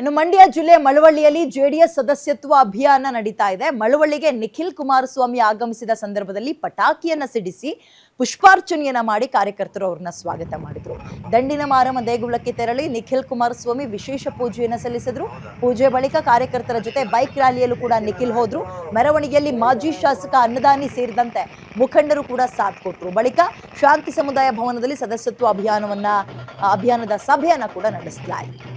ಇನ್ನು ಮಂಡ್ಯ ಜಿಲ್ಲೆ ಮಳವಳ್ಳಿಯಲ್ಲಿ ಜೆಡಿಎಸ್ ಸದಸ್ಯತ್ವ ಅಭಿಯಾನ ನಡೀತಾ ಇದೆ. ಮಳವಳ್ಳಿಗೆ ನಿಖಿಲ್ ಕುಮಾರಸ್ವಾಮಿ ಆಗಮಿಸಿದ ಸಂದರ್ಭದಲ್ಲಿ ಪಟಾಕಿಯನ್ನ ಸಿಡಿಸಿ ಪುಷ್ಪಾರ್ಚನೆಯನ್ನ ಮಾಡಿ ಕಾರ್ಯಕರ್ತರು ಅವರನ್ನ ಸ್ವಾಗತ ಮಾಡಿದ್ರು. ದಂಡಿನ ಮಾರಮ್ಮ ದೇಗುಲಕ್ಕೆ ತೆರಳಿ ನಿಖಿಲ್ ಕುಮಾರಸ್ವಾಮಿ ವಿಶೇಷ ಪೂಜೆಯನ್ನು ಸಲ್ಲಿಸಿದ್ರು. ಪೂಜೆ ಬಳಿಕ ಕಾರ್ಯಕರ್ತರ ಜೊತೆ ಬೈಕ್ ರ್ಯಾಲಿಯಲ್ಲೂ ಕೂಡ ನಿಖಿಲ್ ಹೋದ್ರು. ಮೆರವಣಿಗೆಯಲ್ಲಿ ಮಾಜಿ ಶಾಸಕ ಅನ್ನದಾನಿ ಸೇರಿದಂತೆ ಮುಖಂಡರು ಕೂಡ ಸಾಥ್ ಕೊಟ್ಟರು. ಬಳಿಕ ಶಾಂತಿ ಸಮುದಾಯ ಭವನದಲ್ಲಿ ಸದಸ್ಯತ್ವ ಅಭಿಯಾನದ ಸಭೆಯನ್ನ ಕೂಡ ನಡೆಸಲಾಯಿತು.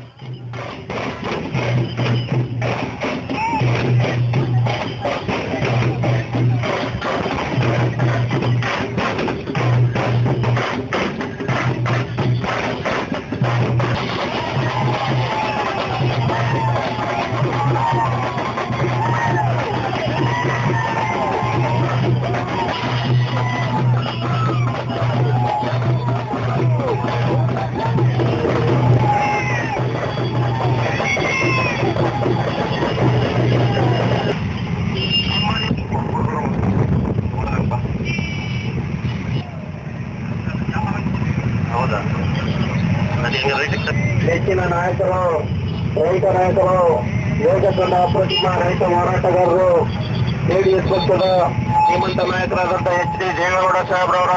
ಹೆಚ್ಚಿನ ನಾಯಕರು, ರೈತ ನಾಯಕರು, ಯೋಗಕಂಡ ಅಪ್ರತಿಮ ರೈತ ಹೋರಾಟಗಾರರು, ಜೆಡಿಎಸ್ ಪಕ್ಷದ ಶ್ರೀಮಂತ ನಾಯಕರಾದಂಥ ಎಚ್ ಡಿ ದೇವೇಗೌಡ ಸಾಹೇಬ್ರವರ